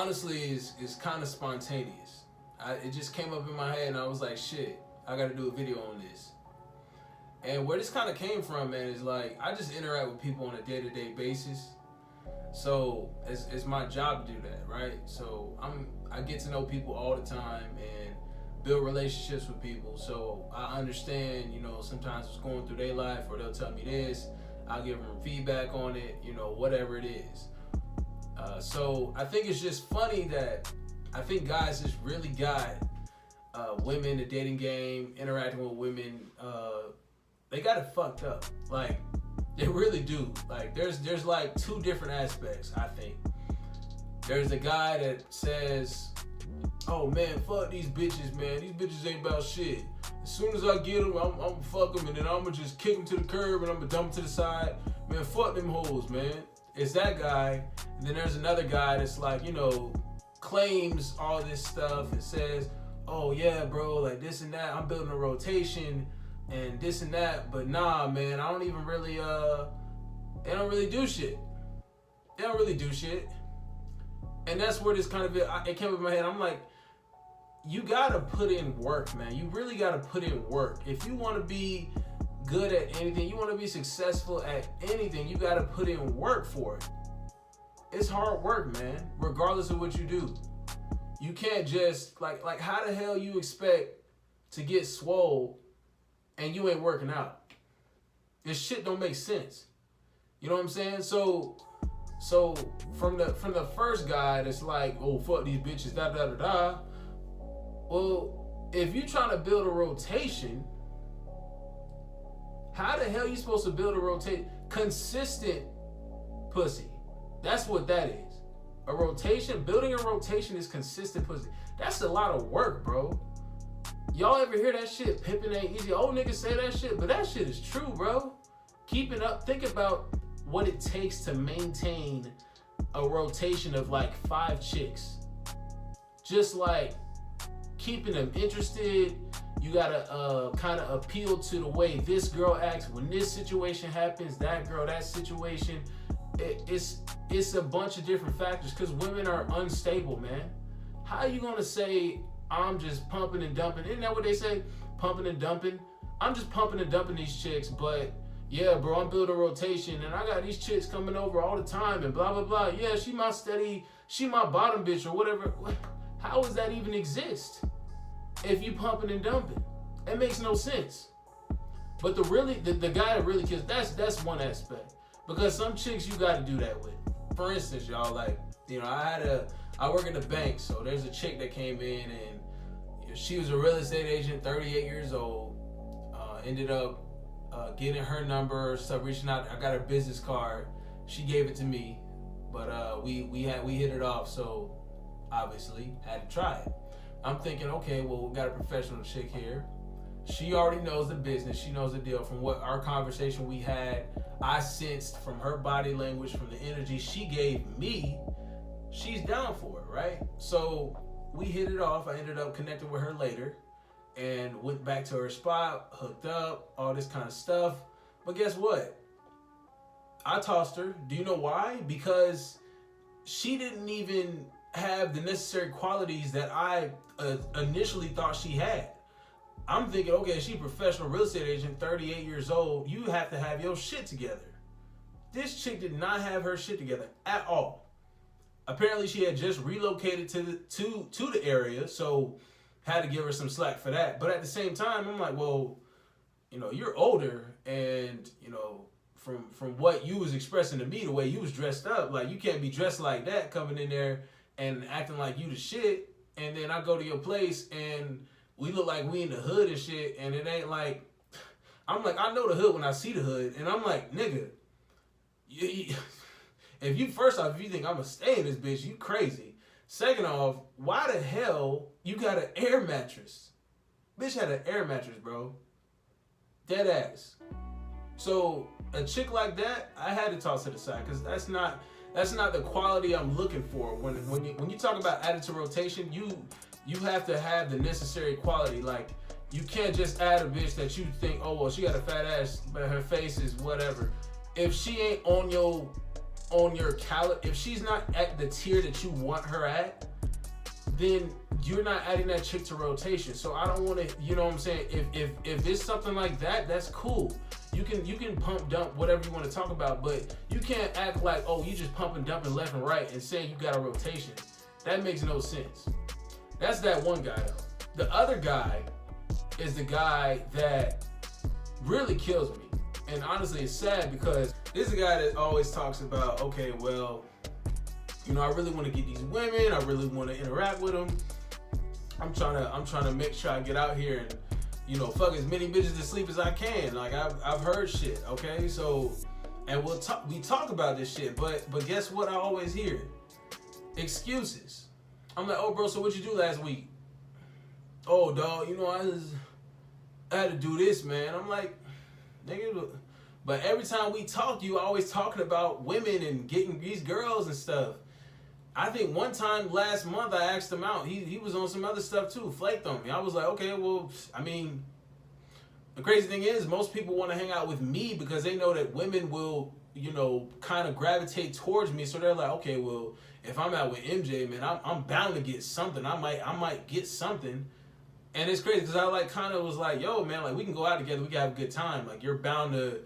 honestly is kind of spontaneous. It just came up in my head, and I was like, shit, I got to do a video on this. And where this kind of came from, man, is like I just interact with people on a day-to-day basis. So it's my job to do that, right? So I get to know people all the time and build relationships with people. So I understand, sometimes what's going through their life, or they'll tell me this. I'll give them feedback on it, whatever it is. So I think it's just funny that I think guys just really got women, the dating game, interacting with women. They got it fucked up. Like, they really do. Like, there's like two different aspects, I think. There's the guy that says, oh man, fuck these bitches, man. These bitches ain't about shit. As soon as I get them, I'm gonna fuck them, and then I'm gonna just kick them to the curb, and I'm gonna dump them to the side. Man, fuck them hoes, man. It's that guy. And then there's another guy that's like, claims all this stuff and says, oh yeah, bro, like this and that. I'm building a rotation and this and that. But nah, man, I don't even really, they don't really do shit. They don't really do shit. And that's where this kind of, it came up in my head. I'm like, you gotta put in work, man. You really gotta put in work. If you wanna be good at anything, you wanna be successful at anything, you gotta put in work for it. It's hard work, man, regardless of what you do. You can't just, like how the hell you expect to get swole and you ain't working out? This shit don't make sense. You know what I'm saying? So from the first guy that's like, oh, fuck these bitches, da da da da. Well, if you trying to build a rotation, how the hell you supposed to build a rotation? Consistent pussy. That's what that is. A rotation, building a rotation is consistent pussy. That's a lot of work, bro. Y'all ever hear that shit? Pimping ain't easy. Old niggas say that shit, but that shit is true, bro. Keep it up. Think about what it takes to maintain a rotation of like 5 chicks. Just like keeping them interested. You gotta kind of appeal to the way this girl acts when this situation happens, that girl, that situation. It's a bunch of different factors because women are unstable, man. How are you gonna say I'm just pumping and dumping? Isn't that what they say? Pumping and dumping. I'm just pumping and dumping these chicks, but yeah, bro, I'm building a rotation and I got these chicks coming over all the time and blah blah blah. Yeah, she my bottom bitch or whatever. How does that even exist if you pumping and dumping? It makes no sense. But the guy that really kills, that's one aspect. Because some chicks you got to do that with. For instance, y'all, like, I work at the bank, so there's a chick that came in and she was a real estate agent, 38 years old. Ended up getting her number, stuff, reaching out. I got her business card. She gave it to me, but we hit it off. So obviously had to try it. I'm thinking, okay, well, we got a professional chick here. She already knows the business. She knows the deal. From what our conversation we had, I sensed from her body language, from the energy she gave me, she's down for it, right? So we hit it off. I ended up connecting with her later and went back to her spot, hooked up, all this kind of stuff. But guess what? I tossed her. Do you know why? Because she didn't even have the necessary qualities that I initially thought she had. I'm thinking, okay, she's a professional real estate agent, 38 years old. You have to have your shit together. This chick did not have her shit together at all. Apparently, she had just relocated to the area, so had to give her some slack for that. But at the same time, I'm like, well, you're older, and from what you was expressing to me, the way you was dressed up, like you can't be dressed like that, coming in there and acting like you the shit. And then I go to your place and we look like we in the hood and shit, and it ain't like, I'm like, I know the hood when I see the hood, and I'm like, nigga, if you think I'm gonna stay in this bitch, you crazy. Second off, why the hell you got an air mattress? Bitch had an air mattress, bro. Dead ass. So a chick like that, I had to toss to the side, because that's not the quality I'm looking for. When you talk about added to rotation, you have to have the necessary quality. Like, you can't just add a bitch that you think, oh, well, she got a fat ass, but her face is whatever. If she ain't on your on your caliber, if she's not at the tier that you want her at, then you're not adding that chick to rotation. So I don't want to, you know what I'm saying? If it's something like that, that's cool. You can pump dump whatever you want to talk about, but you can't act like, oh, you just pumping dumping left and right and saying you got a rotation. That makes no sense. That's that one guy though. The other guy is the guy that really kills me. And honestly, it's sad because this is a guy that always talks about, okay, well, you know, I really want to get these women. I really want to interact with them. I'm trying to make sure I get out here and, you know, fuck as many bitches to sleep as I can. Like I've heard shit, okay? So, and we talk about this shit, but guess what I always hear? Excuses. I'm like, oh bro, so what you do last week? Oh dog, you know, I had to do this, man. I'm like, nigga, but every time we talk, you always talking about women and getting these girls and stuff. I think one time last month I asked him out. He was on some other stuff too, flaked on me. I was like, okay, well, I mean, the crazy thing is most people want to hang out with me because they know that women will, you know, kind of gravitate towards me. So they're like, okay, well, if I'm out with MJ, man, I'm bound to get something. I might get something. And it's crazy because I like kind of was like, yo, man, like we can go out together, we can have a good time. Like you're bound to,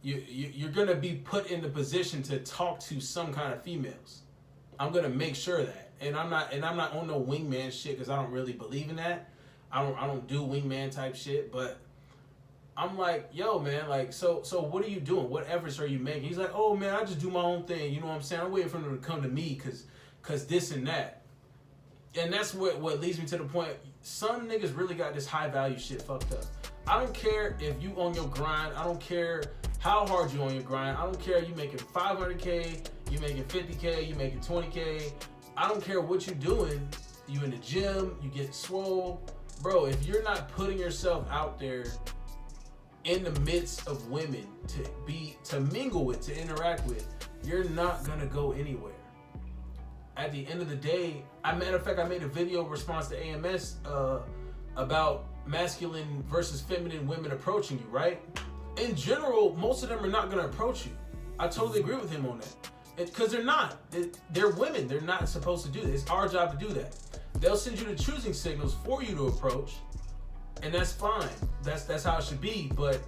you're gonna be put in the position to talk to some kind of females. I'm gonna make sure of that, and I'm not on no wingman shit because I don't really believe in that. I don't do wingman type shit, but I'm like, yo, man, like, so what are you doing? What efforts are you making? He's like, oh man, I just do my own thing. You know what I'm saying? I'm waiting for them to come to me cause this and that, and that's what leads me to the point. Some niggas really got this high value shit fucked up. I don't care if you on your grind. I don't care how hard you on your grind. I don't care if you making 500K, you making 50K, you making 20K. I don't care what you're doing. You in the gym, you get swole. Bro, if you're not putting yourself out there in the midst of women to mingle with, to interact with, you're not gonna go anywhere. At the end of the day, matter of fact, I made a video response to AMS about masculine versus feminine women approaching you, right? In general, most of them are not going to approach you. I totally agree with him on that. Because they're not. They're women. They're not supposed to do this. It's our job to do that. They'll send you the choosing signals for you to approach, and that's fine. That's how it should be, but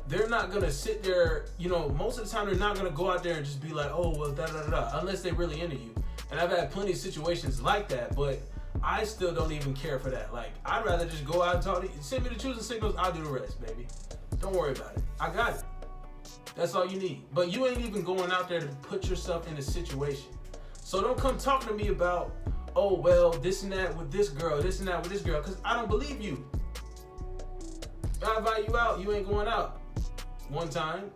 they're not going to sit there, you know, most of the time they're not going to go out there and just be like, oh, well, da-da-da-da, unless they really into you. And I've had plenty of situations like that, but I still don't even care for that. Like, I'd rather just go out and talk to you. Send me the choosing signals, I'll do the rest, baby. Don't worry about it. I got it. That's all you need. But you ain't even going out there to put yourself in a situation. So don't come talking to me about, oh, well, this and that with this girl, this and that with this girl, because I don't believe you. If I invite you out, you ain't going out. One time.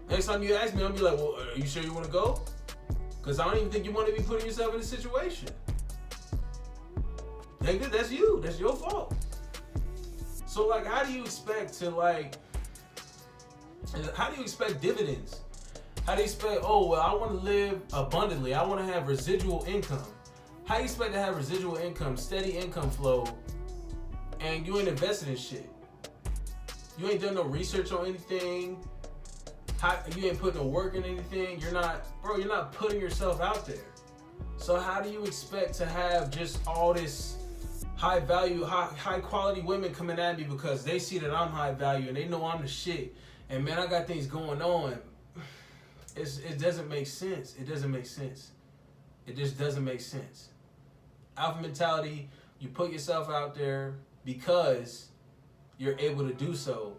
Next time you ask me, I'll be like, well, are you sure you want to go? Because I don't even think you want to be putting yourself in a situation. Nigga, that's you. That's your fault. So, like, how do you expect dividends? How do you expect, oh, well, I want to live abundantly. I want to have residual income. How do you expect to have residual income, steady income flow, and you ain't invested in shit? You ain't done no research on anything. You ain't putting no work in anything. You're not putting yourself out there. So how do you expect to have just all this high value, high quality women coming at me because they see that I'm high value and they know I'm the shit? And man, I got things going on. It doesn't make sense. It doesn't make sense. It just doesn't make sense. Alpha mentality, you put yourself out there because you're able to do so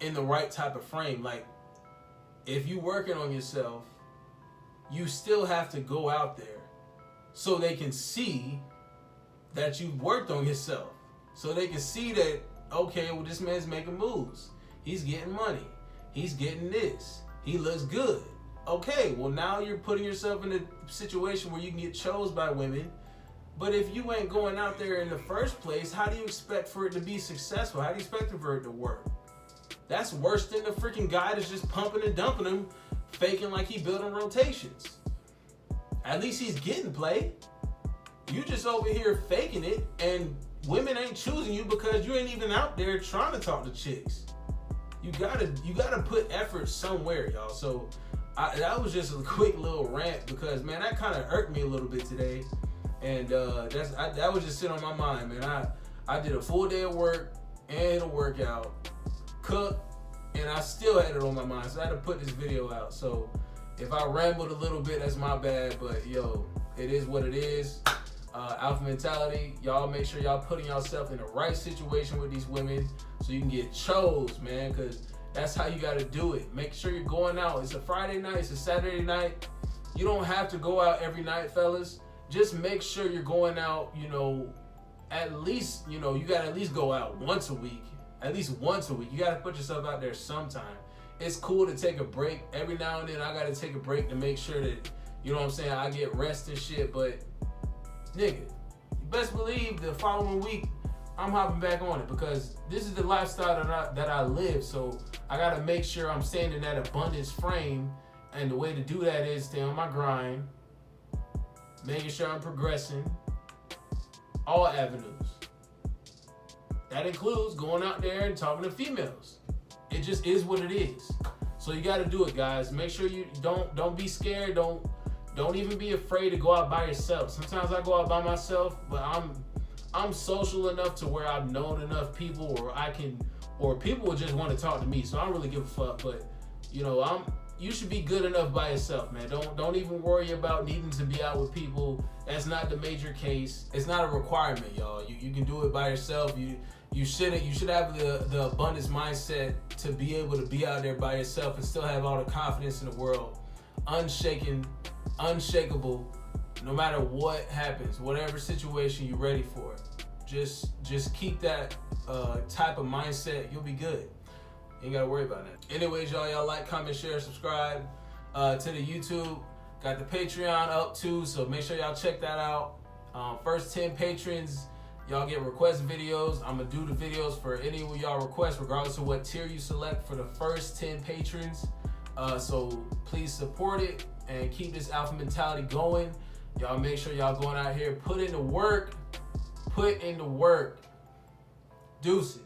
in the right type of frame. Like, if you working on yourself, you still have to go out there so they can see that you worked on yourself. So they can see that, okay, well, this man's making moves. He's getting money. He's getting this. He looks good. Okay, well, now you're putting yourself in a situation where you can get chose by women. But if you ain't going out there in the first place, how do you expect for it to be successful? How do you expect for it to work? That's worse than the freaking guy that's just pumping and dumping them, faking like he building rotations. At least he's getting play. You just over here faking it, and women ain't choosing you because you ain't even out there trying to talk to chicks. You gotta put effort somewhere, y'all. So that was just a quick little rant because, man, that kind of irked me a little bit today. And that was just sitting on my mind, man. I did a full day of work and a workout, cooked, and I still had it on my mind. So I had to put this video out. So if I rambled a little bit, that's my bad. But, yo, it is what it is. Alpha mentality. Y'all make sure y'all putting yourself in the right situation with these women so you can get chose, man, because that's how you got to do it. Make sure you're going out. It's a Friday night. It's a Saturday night. You don't have to go out every night, fellas. Just make sure you're going out, at least, you got to at least go out once a week. At least once a week. You got to put yourself out there sometime. It's cool to take a break. Every now and then I got to take a break to make sure that, I get rest and shit. But, nigga, you best believe the following week I'm hopping back on it because this is the lifestyle that I live. So I got to make sure I'm staying in that abundance frame. And the way to do that is stay on my grind, making sure I'm progressing, all avenues. That includes going out there and talking to females. It just is what it is. So you got to do it, guys. Make sure you don't be scared. Don't even be afraid to go out by yourself. Sometimes I go out by myself, but I'm social enough to where I've known enough people, or people will just want to talk to me. So I don't really give a fuck. But you should be good enough by yourself, man. Don't even worry about needing to be out with people. That's not the major case. It's not a requirement, y'all. You can do it by yourself. You should have the abundance mindset to be able to be out there by yourself and still have all the confidence in the world, unshaken, unshakable, no matter what happens, whatever situation you're ready for. Just keep that type of mindset. You'll be good. You ain't gotta worry about that. Anyways, y'all like, comment, share, subscribe to the YouTube. Got the Patreon up too, so make sure y'all check that out. First 10 patrons, y'all get request videos. I'm gonna do the videos for any of y'all requests, regardless of what tier you select for the first 10 patrons. So please support it and keep this alpha mentality going. Y'all make sure y'all going out here, put in the work. Deuces.